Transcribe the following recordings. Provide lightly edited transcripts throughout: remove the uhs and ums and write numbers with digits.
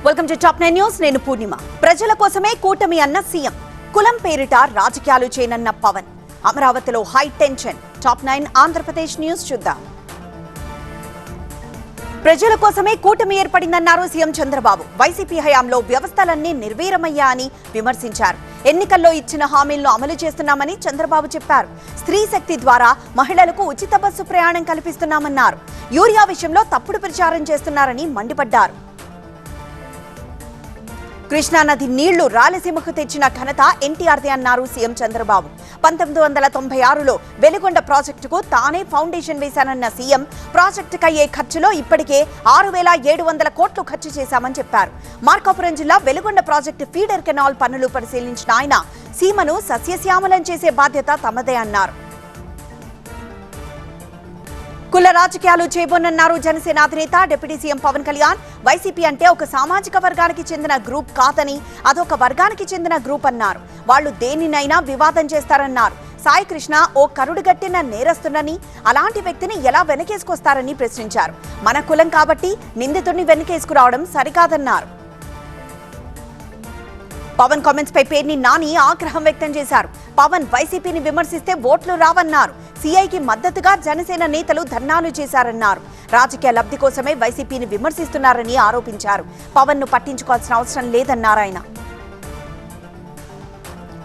Welcome to top 9 news. నేను పూర్ణిమ. ప్రజల కోసమే కూటమి అన్న సీఎం, కులం పేరిట రాజకీయాలు చేయనన్న పవన్. అమరావతిలో high tension. Top 9 Andhra Pradesh news చూద్దాం. ప్రజల కోసమే కూటమి ఏర్పడిందన్నారు సీఎం చంద్రబాబు. వైసీపీ హయాంలో వ్యవస్థలన్నీ నిర్వీర్యమయ్యా అని విమర్శించారు. ఎన్నికల్లో ఇచ్చిన హామీలను అమలు చేస్తున్నామని చంద్రబాబు చెప్పారు. స్త్రీ శక్తి ద్వారా మహిళలకు ఉచిత బస్సు ప్రయాణం కల్పిస్తున్నామన్నారు. యూరియా విషయంలో తప్పుడు ప్రచారం చేస్తున్నారని మండిపడ్డారు. కృష్ణానది నీళ్లు రాయలసీమకు తెచ్చిన ఘనత ఎన్టీఆర్దే అన్నారు సీఎం చంద్రబాబు. 1996లో వెలిగొండ ప్రాజెక్టుకు తానే ఫౌండేషన్ వేశానన్న సీఎం, ప్రాజెక్టుకు అయ్యే ఖర్చులో ఇప్పటికే 6,700 కోట్లు ఖర్చు చేశామని చెప్పారు. మార్కాపురం జిల్లా వెలిగొండ ప్రాజెక్టు ఫీడర్ కెనాల్ పనులు పరిశీలించిన ఆయన, సీమను సస్యశ్యామలం చేసే బాధ్యత తమదే అన్నారు. కుల రాజకీయాలు చేయబోనన్నారు జనసేన అధినేత డిప్యూటీ సీఎం పవన్ కళ్యాణ్. వైసీపీ అంటే ఒక సామాజిక వర్గానికి చెందిన గ్రూప్ కాదని, అదొక వర్గానికి చెందిన గ్రూప్ అన్నారు. వాళ్లు దేనినైనా వివాదం చేస్తారన్నారు. సాయి కృష్ణ ఓ కరుడుగట్టిన నేరస్తునని, అలాంటి వ్యక్తిని ఎలా వెనకేసుకొస్తారని ప్రశ్నించారు. మన కులం కాబట్టి నిందితుడిని వెనకేసుకురావడం సరికాదన్నారు. పవన్ కామెంట్స్ పై పేర్ని నాని ఆగ్రహం వ్యక్తం చేశారు. పవన్ వైసీపీని విమర్శిస్తే ఓట్లు రావన్నారు. సీఐకి మద్దతుగా జనసేన నేతలు ధర్నాలు చేశారన్నారు. రాజకీయ లబ్ధి కోసమే వైసీపీని విమర్శిస్తున్నారని ఆరోపించారు. పవన్ ను పట్టించుకోవాల్సిన అవసరం లేదన్నారు ఆయన.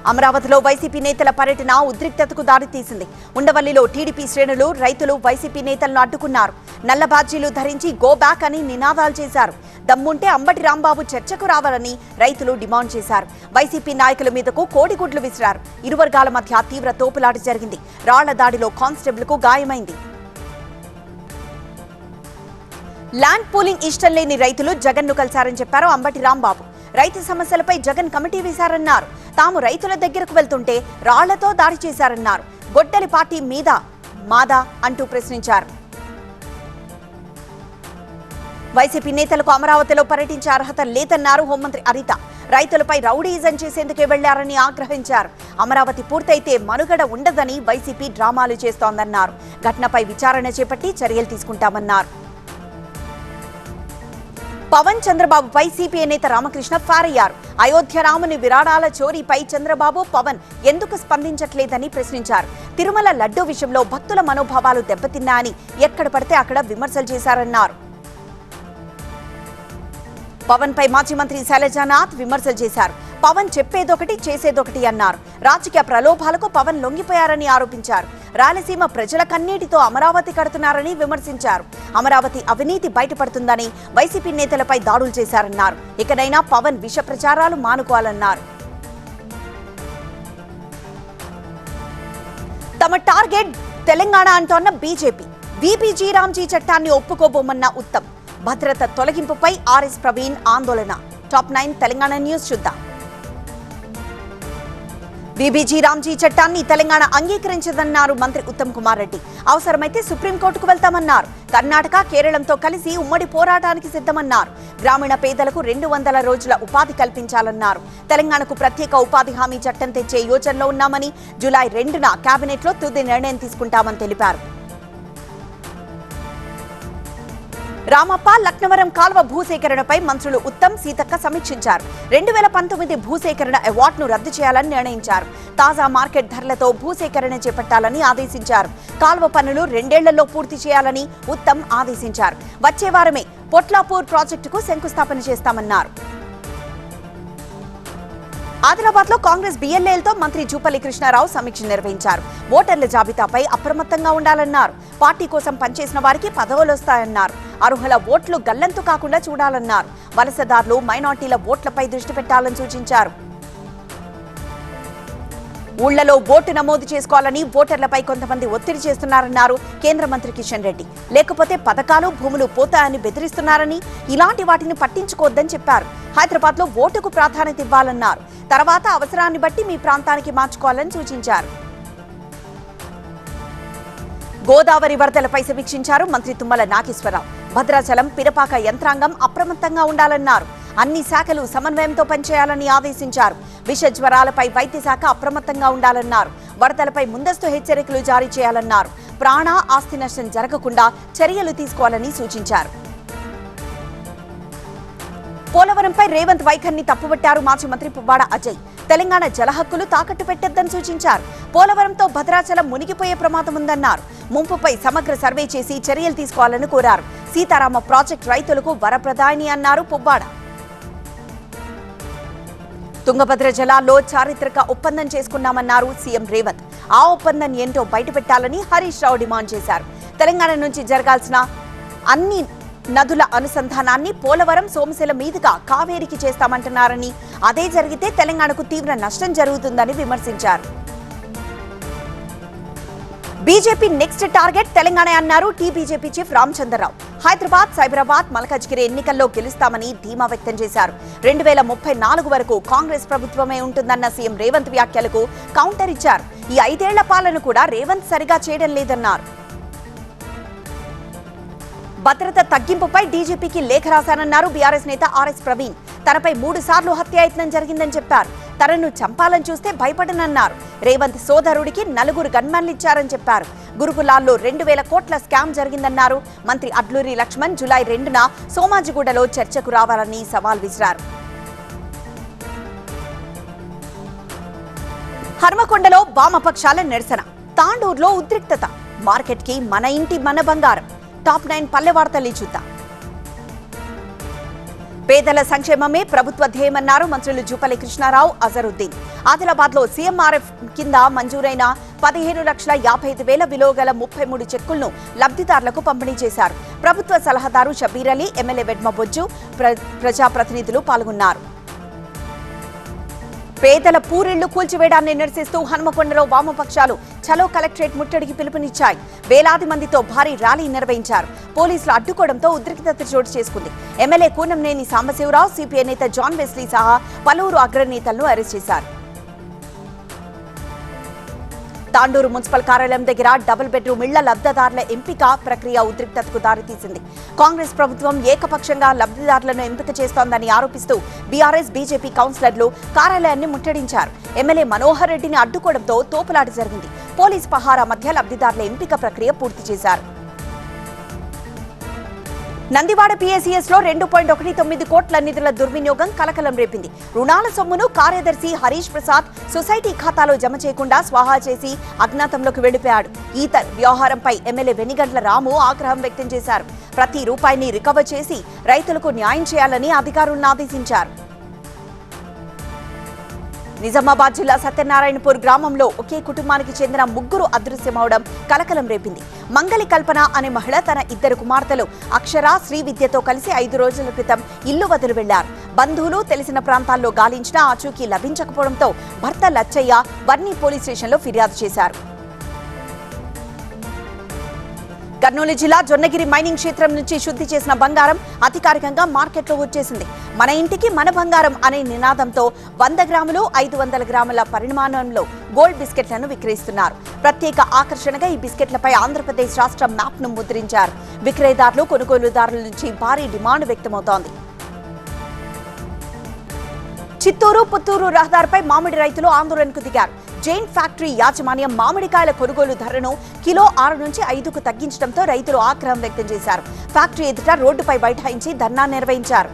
అమరావతిలో వైసీపీ నేతల పర్యటన ఉద్రిక్తతకు దారితీసింది. ఉండవల్లిలో టీడీపీ శ్రేణులు, రైతులు వైసీపీ నేతలను అడ్డుకున్నారు. నల్ల బాధ్యలు ధరించి గో బ్యాక్ అని నినాదాలు చేశారు. దమ్ముంటే అంబటి రాంబాబు చర్చకు రావాలని రైతులు డిమాండ్ చేశారు. వైసీపీ నాయకుల మీదకు కోడిగుడ్లు విసిరారు. ఇరు వర్గాల మధ్య తీవ్ర తోపులాట జరిగింది. రాళ్ల దాడిలో కానిస్టేబుల్ కు గాయమైంది. ల్యాండ్ పూలింగ్ ఇష్టం లేని రైతులు జగన్ ను కలిశారని చెప్పారు అంబటి రాంబాబు. రైతు సమస్యలపై జగన్ కమిటీ వేశారన్నారు. తాము రైతుల దగ్గరకు వెళ్తుంటే రాళ్లతో దాడి చేశారన్నారు. గొడ్డలి పార్టీ మీద మాదా అంటూ ప్రశ్నించారు. వైసీపీ నేతలకు అమరావతిలో పర్యటించే అర్హత లేదన్నారు హోంమంత్రి అనిత. రైతులపై రౌడీయిజం చేసేందుకే వెళ్లారని ఆగ్రహించారు. అమరావతి పూర్తయితే మనుగడ ఉండదని వైసీపీ డ్రామాలు చేస్తోందన్నారు. ఘటనపై విచారణ చేపట్టి చర్యలు తీసుకుంటామన్నారు. పవన్ చంద్రబాబుపై సిపిఐ నేత రామకృష్ణ ఫైర్ అయ్యారు. అయోధ్య రాముని విరాళాల చోరీపై చంద్రబాబు, పవన్ ఎందుకు స్పందించట్లేదని ప్రశ్నించారు. తిరుమల లడ్డూ విషయంలో భక్తుల మనోభావాలు దెబ్బతిన్నాయని ఎక్కడ పడితే అక్కడ విమర్శలు చేశారన్నారు. పవన్ పై మాజీ మంత్రి శైలజానాథ్ విమర్శలు చేశారు. పవన్ చెప్పేదొకటి చేసేదొకటి అన్నారు. రాజకీయ ప్రలోభాలకు పవన్ లొంగిపోయారని ఆరోపించారు. రాయలసీమ ప్రజల కన్నీటితో అమరావతి కడుతున్నారని విమర్శించారు. అమరావతి అవినీతి బయటపడుతుందని వైసీపీ నేతలపై దాడులు చేశారన్నారు. ఇకనైనా పవన్ విష ప్రచారాలు మానుకోవాలన్నారు. తమ టార్గెట్ తెలంగాణ అంటోన్న బీజేపీ, బీబీజీ రామ్జీ చట్టాన్ని ఒప్పుకోబోమన్న ఉత్తమ్. భద్రత తొలగింపుపై ఆర్ఎస్ ప్రవీణ్ ఆందోళన. టాప్ 9 తెలంగాణ న్యూస్ చూద్దాం. బీబీజీ రామ్జీ చట్టాన్ని తెలంగాణ అంగీకరించదన్నారు మంత్రి ఉత్తమ్ కుమార్ రెడ్డి. అవసరమైతే సుప్రీంకోర్టుకు వెళ్తామన్నారు. కర్ణాటక, కేరళంతో కలిసి ఉమ్మడి పోరాటానికి సిద్ధమన్నారు. గ్రామీణ పేదలకు 200 రోజుల ఉపాధి కల్పించాలన్నారు. తెలంగాణకు ప్రత్యేక ఉపాధి హామీ చట్టం తెచ్చే యోచనలో ఉన్నామని, జూలై 2న కేబినెట్లో తుది నిర్ణయం తీసుకుంటామని తెలిపారు. రామప్ప, లక్నవరం కాల్వ భూసేకరణపై మంత్రులు ఉత్తమ్, సీతక్క సమీక్షించారు. 2019 భూసేకరణ అవార్డును రద్దు చేయాలని నిర్ణయించారు. తాజా మార్కెట్ ధరలతో భూసేకరణ చేపట్టాలని ఆదేశించారు. కాల్వ పనులు 2 ఏళ్లలో పూర్తి చేయాలని ఉత్తమ్ ఆదేశించారు. వచ్చే వారమే పొట్లాపూర్ ప్రాజెక్టుకు శంకుస్థాపన చేస్తామన్నారు. ఆదిలాబాద్ లో కాంగ్రెస్ బిఎల్ఏలతో మంత్రి జూపల్లి కృష్ణారావు సమీక్ష నిర్వహించారు. ఓటర్ల జాబితాపై అప్రమత్తంగా ఉండాలన్నారు. పార్టీ కోసం పనిచేసిన వారికి పదవులు వస్తాయన్నారు. అర్హుల ఓట్లు గల్లంతు కాకుండా చూడాలన్నారు. వలసదారులు, మైనార్టీల ఓట్లపై దృష్టి పెట్టాలని సూచించారు. ఊళ్లలో ఓటు నమోదు చేసుకోవాలని ఓటర్లపై కొంతమంది ఒత్తిడి చేస్తున్నారన్నారు కేంద్ర మంత్రి కిషన్ రెడ్డి. లేకపోతే పథకాలు, భూములు పోతాయని బెదిరిస్తున్నారని, ఇలాంటి వాటిని పట్టించుకోవద్దని చెప్పారు. హైదరాబాద్ లో ఓటుకు ప్రాధాన్యత ఇవ్వాలన్నారు. తర్వాత అవసరాన్ని బట్టి మీ ప్రాంతానికి మార్చుకోవాలని సూచించారు. గోదావరి వరదలపై సమీక్షించారు మంత్రి తుమ్మల నాగేశ్వరరావు. భద్రాచలం, పిరపాక యంత్రాంగం అప్రమత్తంగా ఉండాలన్నారు. అన్ని శాఖలు సమన్వయంతో పనిచేయాలని ఆదేశించారు. విష జ్వరాలపై వైద్య శాఖ అప్రమత్తంగా ఉండాలన్నారు. వరదలపై ముందస్తు హెచ్చరికలు జారీ చేయాలన్నారు. ప్రాణ, ఆస్తి నష్టం జరగకుండా చర్యలు తీసుకోవాలని సూచించారు. పోలవరంపై రేవంత్ వైఖరిని తప్పుబట్టారు మాజీ మంత్రి పువ్వాడ అజయ్. తెలంగాణ జలహక్కులు తాకట్టు పెట్టొద్దని సూచించారు. పోలవరంతో భద్రాచలం మునిగిపోయే ప్రమాదం ఉందన్నారు. ముంపుపై సమగ్ర సర్వే చేసి చర్యలు తీసుకోవాలని కోరారు. సీతారామ ప్రాజెక్టు రైతులకు వరప్రదాయిని అన్నారు పువ్వాడ. తుంగభద్ర జలాల్లో చారిత్రక ఒప్పందం చేసుకున్నామన్నారు సీఎం రేవంత్. ఆ ఒప్పందం ఏంటో బయటపెట్టాలని హరీష్ రావు డిమాండ్ చేశారు. తెలంగాణ నుంచి జరగాల్సిన అన్ని నదుల అనుసంధానాన్ని పోలవరం సోమశిల మీదుగా కావేరికి చేస్తామంటున్నారని, అదే జరిగితే తెలంగాణకు తీవ్ర నష్టం జరుగుతుందని విమర్శించారు. బీజేపీ నెక్స్ట్ టార్గెట్ తెలంగాణ అన్నారు టీబీజేపీ చీఫ్ రామచంద్రరావు. హైదరాబాద్, సైబరాబాద్, మల్కాజ్గిరి ఎన్నికల్లో గెలుస్తామని ధీమా వ్యక్తం చేశారు. 2034 వరకు కాంగ్రెస్ ప్రభుత్వమే ఉంటుందన్న సీఎం రేవంత్ వ్యాఖ్యలకు కౌంటర్ ఇచ్చారు. ఈ 5 ఏళ్ల పాలన కూడా రేవంత్ సరిగా చేయడం లేదన్నారు. భద్రత తగ్గింపుపై డీజీపీకి లేఖ రాశానన్నారు బీఆర్ఎస్ నేత ఆర్ఎస్ ప్రవీణ్. తనపై 3 సార్లు హత్యాయత్నం జరిగిందని చెప్పారు. తనను చంపాలని చూస్తే భయపడనన్నారు. రేవంత్ సోదరుడికి 4 గన్మెన్లు ఇచ్చారని చెప్పారు. గురుకులాల్లో 2000 కోట్ల స్కామ్ జరిగిందన్నారు. మంత్రి అడ్లూరి లక్ష్మణ్ జూలై 2న సోమాజిగూడలో చర్చకు రావాలని సవాల్ విసిరారు. హర్మకొండలో వామపక్షాల నిరసన, తాండూరులో ఉద్రిక్తత. మార్కెట్కి మన ఇంటి మన బంగారం. టాప్ 9 పల్లె వార్తల్ని చూద్దాం. పేదల సంక్షేమమే ప్రభుత్వ ధ్యేయమన్నారు మంత్రులు జూపల్లి కృష్ణారావు, అజరుద్దీన్. ఆదిలాబాద్లో సీఎంఆర్ఎఫ్ కింద మంజూరైన 15,55,000 విలువ గల 33 చెక్కులను లబ్ధిదారులకు పంపిణీ చేశారు. ప్రభుత్వ సలహాదారు షబీర్ అలీ, ఎమ్మెల్యే వెడ్మ బొజ్జు, ప్రజాప్రతినిధులు పాల్గొన్నారు. పేదల పూరిళ్లు కూల్చివేయడాన్ని నిరసిస్తూ హన్మకొండలో వామపక్షాలు చలో కలెక్టరేట్ ముట్టడికి పిలుపునిచ్చాయి. వేలాది మందితో భారీ ర్యాలీ నిర్వహించారు. పోలీసులు అడ్డుకోవడంతో ఉద్రిక్తత చోటు చేసుకుంది. ఎమ్మెల్యే కూనంనేని సాంబశివరావు, సిపిఐ నేత జాన్ వెస్లీ సహా పలువురు అగ్రనేతలను అరెస్ట్ చేశారు. తాండూరు మున్సిపల్ కార్యాలయం దగ్గర డబుల్ బెడ్రూమ్ ఇళ్ల లబ్ధిదారుల ఎంపిక ప్రక్రియ ఉద్రిక్తతకు దారితీసింది. కాంగ్రెస్ ప్రభుత్వం ఏకపక్షంగా లబ్ధిదారులను ఎంపిక చేస్తోందని ఆరోపిస్తూ బీఆర్ఎస్, బీజేపీ కౌన్సిలర్లు కార్యాలయాన్ని ముట్టడించారు. ఎమ్మెల్యే మనోహర్ రెడ్డిని అడ్డుకోవడంతో తోపులాట జరిగింది. పోలీస్ పహారా మధ్య లబ్ధిదారుల ఎంపిక ప్రక్రియ పూర్తి చేశారు. నందివాడ పీఏసీఎస్ లో 2.19 కోట్ల నిధుల దుర్వినియోగం కలకలం రేపింది. రుణాల సొమ్మును కార్యదర్శి హరీష్ ప్రసాద్ సొసైటీ ఖాతాలో జమ చేయకుండా స్వాహా చేసి అజ్ఞాతంలోకి వెళ్లిపోయాడు. ఈ వ్యవహారంపై ఎమ్మెల్యే వెనిగండ్ల రాము ఆగ్రహం వ్యక్తం చేశారు. ప్రతి రూపాయిని రికవర్ చేసి రైతులకు న్యాయం చేయాలని అధికారులను ఆదేశించారు. నిజామాబాద్ జిల్లా సత్యనారాయణపూర్ గ్రామంలో ఒకే కుటుంబానికి చెందిన 3 అదృశ్యమవడం కలకలం రేపింది. మంగళి కల్పన అనే మహిళ తన 2 కుమార్తెలు అక్షర, శ్రీవిద్యతో కలిసి 5 రోజుల క్రితం ఇల్లు వదిలి వెళ్లారు. బంధువులు తెలిసిన ప్రాంతాల్లో గాలించినా ఆచూకీ లభించకపోవడంతో భర్త లచ్చయ్య వర్ణి పోలీస్ స్టేషన్లో ఫిర్యాదు చేశారు. కర్నూలు జిల్లా జొన్నగిరి మైనింగ్ క్షేత్రం నుంచి శుద్ధి చేసిన బంగారం అధికారికంగా మార్కెట్లో వచ్చేసింది. మన ఇంటికి మన బంగారం అనే నినాదంతో 100 గ్రాములు, 500 గ్రాముల పరిమాణంలో గోల్డ్ బిస్కెట్లను విక్రయిస్తున్నారు. ప్రత్యేక ఆకర్షణగా ఈ బిస్కెట్లపై ఆంధ్రప్రదేశ్ రాష్ట్ర మ్యాప్ ను ముద్రించారు. విక్రయదారులు, కొనుగోలుదారుల నుంచి భారీ డిమాండ్ వ్యక్తమవుతోంది. చిత్తూరు, పుత్తూరు రహదారిపై మామిడి రైతులు ఆందోళనకు దిగారు. జైన్ ఫ్యాక్టరీ యాజమాన్యం మామిడికాయల కొనుగోలు ధరను కిలో 6 నుంచి 5కు తగ్గించడంతో రైతులు ఆగ్రహం వ్యక్తం చేశారు. ఫ్యాక్టరీ ఎదుట రోడ్డుపై బైఠాయించి ధర్నా నిర్వహించారు.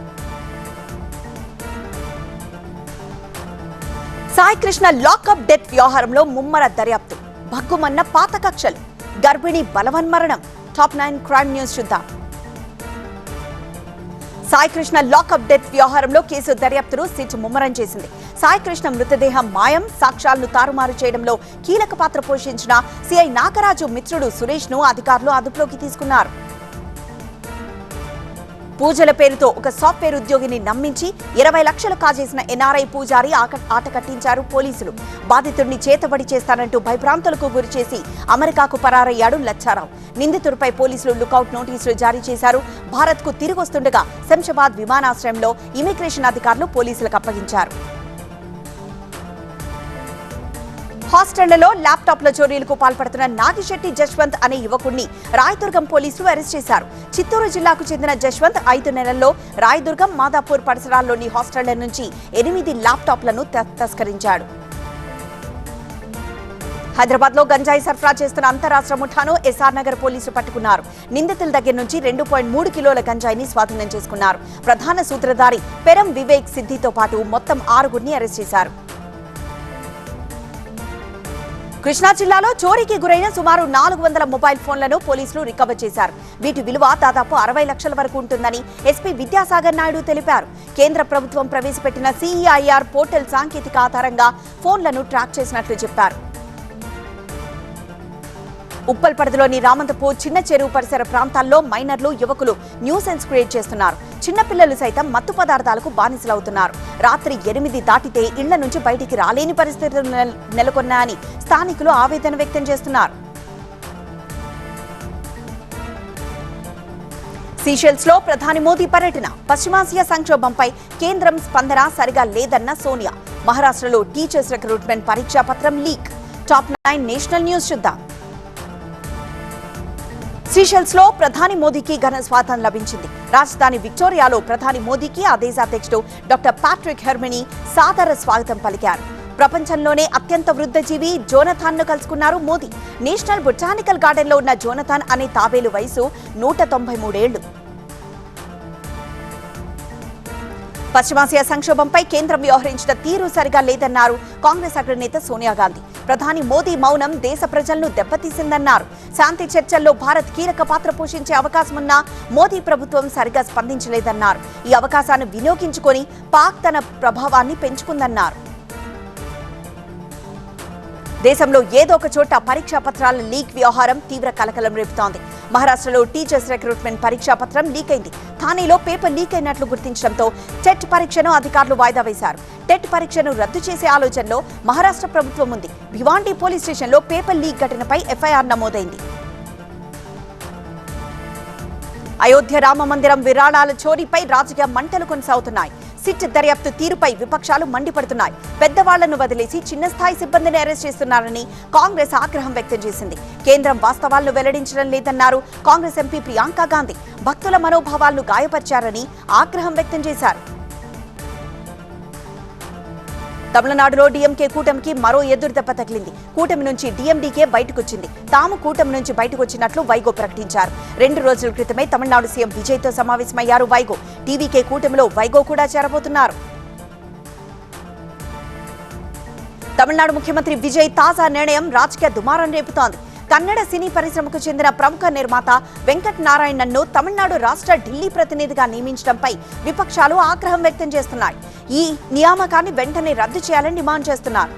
సాయి కృష్ణ లాకప్ డెత్ వ్యవహారంలో ముమ్మర దర్యాప్తు, భగ్గుమన్న పాత కక్షలు, గర్భిణి బలవన్మరణం. టాప్ 9 క్రైమ్ న్యూస్ చూద్దాం. సాయి కృష్ణ లాకప్ డెత్ వ్యవహారంలో కేసు దర్యాప్తును సిట్ ముమ్మరం చేసింది. సాయి కృష్ణ మృతదేహం మాయం, సాక్ష్యాలను తారుమారు చేయడంలో కీలక పాత్ర పోషించిన సిఐ నాగరాజు మిత్రుడు సురేష్ ను అధికారులు అదుపులోకి తీసుకున్నారు. పూజల పేరుతో ఒక సాఫ్ట్వేర్ ఉద్యోగిని నమ్మించి 20 లక్షలు కాజేసిన ఎన్ఆర్ఐ పూజారి ఆట కట్టించారు పోలీసులు. బాధితుడిని చేతబడి చేస్తానంటూ భయభ్రాంతులకు గురిచేసి అమెరికాకు పరారయ్యాడు లచ్చారావు. నిందితుడిపై పోలీసులు లుకౌట్ నోటీసులు జారీ చేశారు. భారత్ కు తిరిగొస్తుండగా శంషాబాద్ విమానాశ్రయంలో ఇమిగ్రేషన్ అధికారులు పోలీసులకు అప్పగించారు. హాస్టళ్లలో ల్యాప్టాప్ల చోరీలకు పాల్పడుతున్న నాగిశెట్టి జశ్వంత్ అనే యువకుడిని రాయదుర్గం పోలీసులు అరెస్ట్ చేశారు. చిత్తూరు జిల్లాకు చెందిన జశ్వంత్ 5 నెలల్లో రాయదుర్గం, మాదాపూర్ పరిసరాల్లోని హాస్టళ్ల నుంచి 8 ల్యాప్టాప్లను తస్కరించాడు. హైదరాబాద్ లో గంజాయి సరఫరా చేస్తున్న అంతరాష్ట్ర ముఠాను ఎస్ఆర్ నగర్ పోలీసులు పట్టుకున్నారు. నిందితుల దగ్గర నుంచి 2.3 కిలోల గంజాయిని స్వాధీనం చేసుకున్నారు. ప్రధాన సూత్రధారి పెరం వివేక్ సిద్దితో పాటు మొత్తం 6గురిని అరెస్ట్ చేశారు. కృష్ణా జిల్లాలో చోరీకి గురైన సుమారు 400 మొబైల్ ఫోన్లను పోలీసులు రికవర్ చేశారు. వీటి విలువ దాదాపు 60 లక్షల వరకు ఉంటుందని ఎస్పీ విద్యాసాగర్ నాయుడు తెలిపారు. కేంద్ర ప్రభుత్వం ప్రవేశపెట్టిన సిఈఐఆర్ పోర్టల్ సాంకేతిక ఆధారంగా ఫోన్లను ట్రాక్ చేసినట్లు చెప్పారు. ఉప్పల్ పరిధిలోని రామంతపూర్ చిన్న చెరువు పరిసర ప్రాంతాల్లో మైనర్లు, యువకులు న్యూసెన్స్ క్రియేట్ చేస్తున్నారు. చిన్నపిల్లలు సైతం మత్తు పదార్థాలకు బానిసలవుతున్నారు. రాత్రి 8 దాటితే ఇళ్ల నుంచి బయటికి రాలేని పరిస్థితులు నెలకొన్నాయని స్థానికులు ఆవేదన వ్యక్తం చేస్తున్నారు. సీషెల్స్ లో ప్రధాని మోదీ పర్యటన. పశ్చిమాసియా సంక్షోభంపై కేంద్రం స్పందన సరిగా లేదన్న సోనియా. మహారాష్ట్రలో టీచర్స్ రిక్రూట్మెంట్ పరీక్షా పత్రం లీక్. టాప్ 9 నేషనల్ న్యూస్ చూద్దాం. సీషెల్స్ లో ప్రధాని మోదీకి ఘన స్వాగతం లభించింది. రాజధాని విక్టోరియాలో ప్రధాని మోదీకి ఆ దేశ అధ్యక్షుడు డాక్టర్ ప్యాట్రిక్ హెర్మినీ సాదర స్వాగతం పలికారు. ప్రపంచంలోనే అత్యంత వృద్ధజీవి జోనథాన్ ను కలుసుకున్నారు మోదీ. నేషనల్ బొటానికల్ గార్డెన్ లో ఉన్న జోనథాన్ అనే తాబేలు వయసు 193 ఏళ్లు. పశ్చిమాసియా సంక్షోభంపై కేంద్రం వ్యవహరించిన తీరు సరిగా లేదన్నారు కాంగ్రెస్ అగ్రనేత సోనియా గాంధీ. ప్రధాని మోదీ మౌనం దేశ ప్రజలను దెబ్బతీసిందన్నారు. శాంతి చర్చల్లో భారత్ కీలక పాత్ర పోషించే అవకాశమున్నా మోదీ ప్రభుత్వం సరిగా స్పందించలేదన్నారు. ఈ అవకాశాన్ని వినియోగించుకొని పాక్ తన ప్రభావాన్ని పెంచుకుందన్నారు. దేశంలో ఏదో ఒక చోట పరీక్షా పత్రాల లీక్ వ్యవహారం తీవ్ర కలకలం రేపుతోంది. మహారాష్ట్రలో టీచర్స్ రిక్రూట్మెంట్ పరీక్షా పత్రం లీక్ అయింది. థానేలో పేపర్ లీక్ అయినట్లు గుర్తించడంతో టెట్ పరీక్షను అధికారులు వాయిదా వేశారు. టెట్ పరీక్షను రద్దు చేసే ఆలోచనలో మహారాష్ట్ర ప్రభుత్వం ఉంది. భివాండి పోలీస్ స్టేషన్లో పేపర్ లీక్ ఘటనపై ఎఫ్ఐఆర్ నమోదైంది. అయోధ్య రామ మందిరం విరాళాల చోరీపై రాజకీయ మంటలు కొనసాగుతున్నాయి. సిట్ దర్యాప్తు తీరుపై విపక్షాలు మండిపడుతున్నాయి. పెద్దవాళ్లను వదిలేసి చిన్న స్థాయి సిబ్బందిని అరెస్ట్ చేస్తున్నారని కాంగ్రెస్ ఆగ్రహం వ్యక్తం చేసింది. కేంద్రం వాస్తవాలను వెల్లడించడం లేదన్నారు కాంగ్రెస్ ఎంపీ ప్రియాంక గాంధీ. భక్తుల మనోభావాలను గాయపరిచారని ఆగ్రహం వ్యక్తం చేశారు. తమిళనాడులో డీఎంకే కూటమికి మరో ఎదురుదెబ్బ తగిలింది. కూటమి నుంచి డీఎండీకే బయటకొచ్చింది. తాము కూటమి నుంచి బయటకు వచ్చినట్లు వైగో ప్రకటించారు. 2 రోజుల క్రితమే తమిళనాడు సీఎం విజయ్తో సమావేశమయ్యారు వైగో. టీవీకే కూటమిలో వైగో కూడా చేరబోతున్నారు. తమిళనాడు ముఖ్యమంత్రి విజయ్ తాజా నిర్ణయం రాజకీయ దుమారం రేపుతోంది. కన్నడ సినీ పరిశ్రమకు చెందిన ప్రముఖ నిర్మాత వెంకట్ నారాయణన్ను తమిళనాడు రాష్ట్ర ఢిల్లీ ప్రతినిధిగా నియమించడంపై విపక్షాలు ఆగ్రహం వ్యక్తం చేస్తున్నాయి. ఈ నియామకాన్ని వెంటనే రద్దు చేయాలని డిమాండ్ చేస్తున్నారు.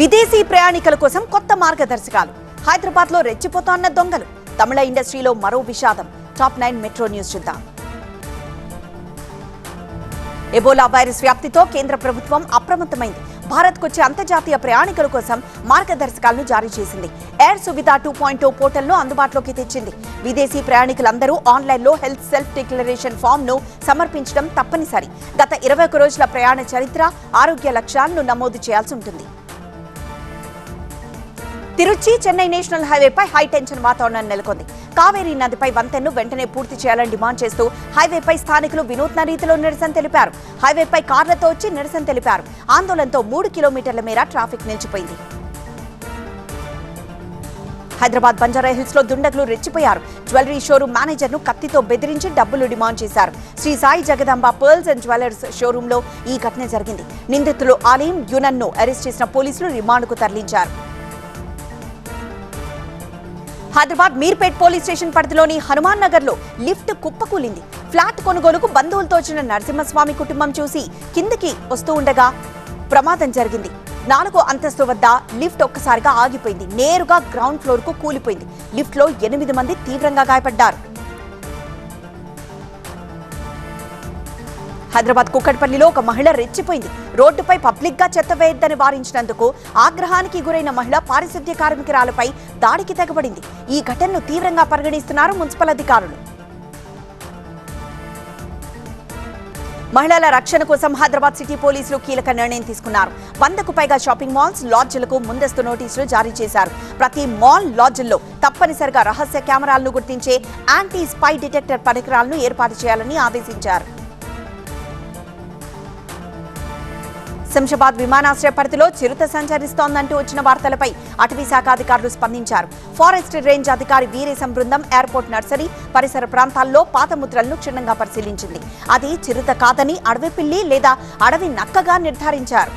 విదేశీ ప్రయాణికుల కోసం కొత్త మార్గదర్శకాలు. హైదరాబాద్ లో రెచ్చిపోతోన్న దొంగలు. తమిళ ఇండస్ట్రీలో మరో విషాదం. టాప్ 9 మెట్రో న్యూస్ చూద్దాం. ఎబోలా వైరస్ వ్యాప్తితో కేంద్ర ప్రభుత్వం అప్రమత్తమైంది. భారత్కొచ్చే అంతర్జాతీయ ప్రయాణికుల కోసం మార్గదర్శకాలను జారీ చేసింది. ఎయిర్ సువిధ 2.0 పోర్టల్ను అందుబాటులోకి తెచ్చింది. విదేశీ ప్రయాణికులందరూ ఆన్లైన్లో హెల్త్ సెల్ఫ్ డిక్లరేషన్ ఫామ్ను సమర్పించడం తప్పనిసరి. గత 21 రోజుల ప్రయాణ చరిత్ర, ఆరోగ్య లక్ష్యాలను నమోదు చేయాల్సి ఉంటుంది. తిరుచి చెన్నై నేషనల్ హైవేపై హైటెన్షన్ వాతావరణం నెలకొంది. కావేరీ నదిపై వంతెన్ను వెంటనే పూర్తి చేయాలని డిమాండ్ చేస్తూ హైవేపై స్థానికులు వినూత్న రీతిలో నిరసన తెలిపారు. హైవేపై కార్లతో వచ్చి నిరసన తెలిపారు. ఆందోళనతో 3 కిలోమీటర్ల మేర ట్రాఫిక్ నిలిచిపోయింది. హైదరాబాద్ బంజారాహిల్స్ లో దుండగులు రెచ్చిపోయారు. జ్యువెలరీ షోరూమ్ మేనేజర్ ను కత్తితో బెదిరించి డబ్బులు డిమాండ్ చేశారు. Sri Sai Jagadamba pearls and jewellers showroom లో ఈ ఘటన జరిగింది. నిందితులు అలీం యునన్ ను అరెస్ట్ చేసిన పోలీసులు రిమాండ్కు తరలించారు. హైదరాబాద్ మీర్పేట్ పోలీస్ స్టేషన్ పరిధిలోని హనుమాన్ నగర్ లో లిఫ్ట్ కుప్పకూలింది. ఫ్లాట్ కొనుగోలుకు బంధువులతో వచ్చిన నరసింహస్వామి కుటుంబం చూసి కిందికి వస్తూ ఉండగా ప్రమాదం జరిగింది. 4వ అంతస్తు వద్ద లిఫ్ట్ ఒక్కసారిగా ఆగిపోయింది. నేరుగా గ్రౌండ్ ఫ్లోర్ కు కూలిపోయింది. లిఫ్ట్ లో 8 మంది తీవ్రంగా గాయపడ్డారు. హైదరాబాద్ కుక్కట్పల్లిలో ఒక మహిళ రెచ్చిపోయింది. రోడ్డుపై పబ్లిక్ గా చెత్త వేయొద్దని వారించినందుకు ఆగ్రహానికి గురైన మహిళ పారిశుద్ధ్య కార్మికురాలపై దాడికి తెగబడింది. ఈ ఘటనను తీవ్రంగా పరిగణిస్తున్నారు మున్సిపల్ అధికారులు. మహిళల రక్షణ కోసం హైదరాబాద్ సిటీ పోలీసులు కీలక నిర్ణయం తీసుకున్నారు. 100కు పైగా షాపింగ్ మాల్స్, లాడ్జ్లకు ముందస్తు నోటీసులు జారీ చేశారు. ప్రతి మాల్, లాడ్జ్ల్లో తప్పనిసరిగా రహస్య కెమెరాలను గుర్తించే యాంటీ స్పై డిటెక్టర్ పరికరాలను ఏర్పాటు చేయాలని ఆదేశించారు. శంషాబాద్ విమానాశ్రయ పరిధిలో చిరుత సంచరిస్తోందంటూ వచ్చిన వార్తలపై అటవీ శాఖ అధికారులు స్పందించారు. ఫారెస్ట్ రేంజ్ అధికారి వీరేశం బృందం ఎయిర్పోర్ట్ నర్సరీ పరిసర ప్రాంతాల్లో పాత ముద్రలను క్షుణ్ణంగా పరిశీలించింది. అది చిరుత కాదని అడవి పిల్లి లేదా అడవి నక్కగా నిర్ధారించారు.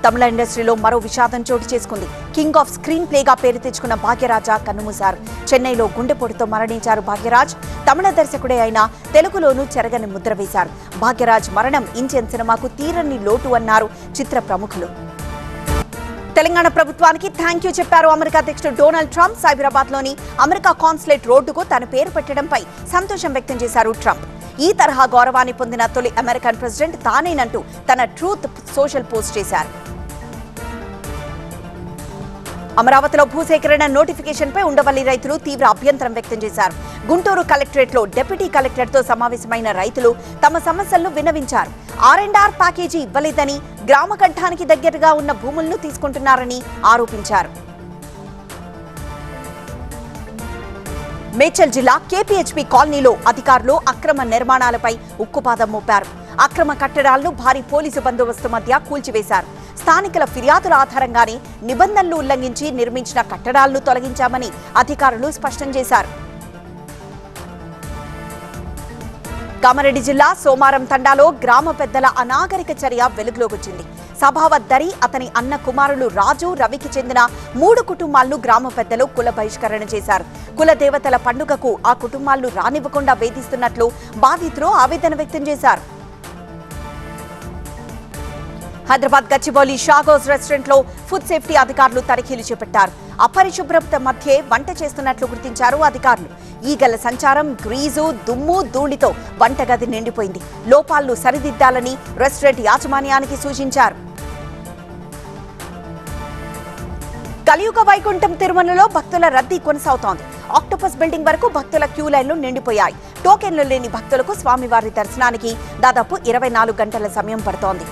తమిళ ఇండస్ట్రీలో మరో విషాదం చోటు చేసుకుంది. కింగ్ ఆఫ్ స్క్రీన్ ప్లేగా పేరు తెచ్చుకున్న భాగ్యరాజ కన్నుమూశారు. చెన్నైలో గుండెపోటుతో మరణించారు భాగ్యరాజ్. తమిళ దర్శకుడే అయినా తెలుగులోనూ చెరగని ముద్ర వేశారు. భాగ్యరాజ్ మరణం ఇండియన్ సినిమాకు తీరని లోటు అన్నారు చిత్ర ప్రముఖులు. తెలంగాణ ప్రభుత్వానికి థ్యాంక్ యూ చెప్పారు అమెరికా అధ్యక్షుడు డొనాల్డ్ ట్రంప్. సైబరాబాద్లోని అమెరికా కాన్సులేట్ రోడ్డుకు తన పేరు పెట్టడంపై సంతోషం వ్యక్తం చేశారు ట్రంప్. ఈ తరహా గౌరవాన్ని పొందిన తొలి అమెరికన్ ప్రెసిడెంట్ తానేనంటూ తన ట్రూత్ సోషల్ పోస్ట్ చేశారు. అమరావతిలో భూసేకరణ నోటిఫికేషన్పై ఉండవల్లి రైతులు తీవ్ర అభ్యంతరం వ్యక్తం చేశారు. గుంటూరు కలెక్టరేట్లో డిప్యూటీ కలెక్టర్తో సమావేశమైన రైతులు తమ సమస్యలను విన్నవించారు. R&R ప్యాకేజీ ఇవ్వలేదని, గ్రామ కంఠానికి దగ్గరగా ఉన్న భూములను తీసుకుంటున్నారని ఆరోపించారు. మేడ్చల్ జిల్లా KPHP కాలనీలో అధికారులు అక్రమ నిర్మాణాలపై ఉక్కుపాదం మోపారు. అక్రమ కట్టడాలను భారీ పోలీసు బందోబస్తు మధ్య కూల్చివేశారు. స్థానికుల ఫిర్యాదుల ఆధారంగానే నిబంధనలు ఉల్లంఘించి నిర్మించిన కట్టడాలను తొలగించామని అధికారులు స్పష్టం చేశారు. కామారెడ్డి జిల్లా సోమారం తండాలో గ్రామ పెద్దల అనాగరిక చర్య వెలుగులోకొచ్చింది. సభావత్ దరి, అతని అన్న కుమారులు రాజు, రవికి చెందిన 3 కుటుంబాలను గ్రామ పెద్దలు కుల బహిష్కరణ చేశారు. కుల దేవతల పండుగకు ఆ కుటుంబాలను రానివ్వకుండా వేధిస్తున్నట్లు బాధితులు ఆవేదన వ్యక్తం చేశారు. హైదరాబాద్ గచ్చిబౌలి షాగోస్ రెస్టారెంట్ లో ఫుడ్ సేఫ్టీ అధికారులు తనిఖీలు చేపట్టారు. అపరిశుభ్రత మధ్య వంట చేస్తున్నట్లు గుర్తించారు అధికారులు. ఈగల సంచారం, గ్రీజు, దుమ్ము, ధూళితో వంటగది నిండిపోయింది. లోపాలను సరిదిద్దాలని రెస్టారెంట్ యాజమాన్యానికి సూచించారు. కలియుగ వైకుంఠం తిరుమలలో భక్తుల రద్దీ కొనసాగుతోంది. ఆక్టోపస్ బిల్డింగ్ వరకు భక్తుల క్యూ లైన్లు నిండిపోయాయి. టోకెన్లు లేని భక్తులకు స్వామివారి దర్శనానికి దాదాపు 24 గంటల సమయం పడుతోంది.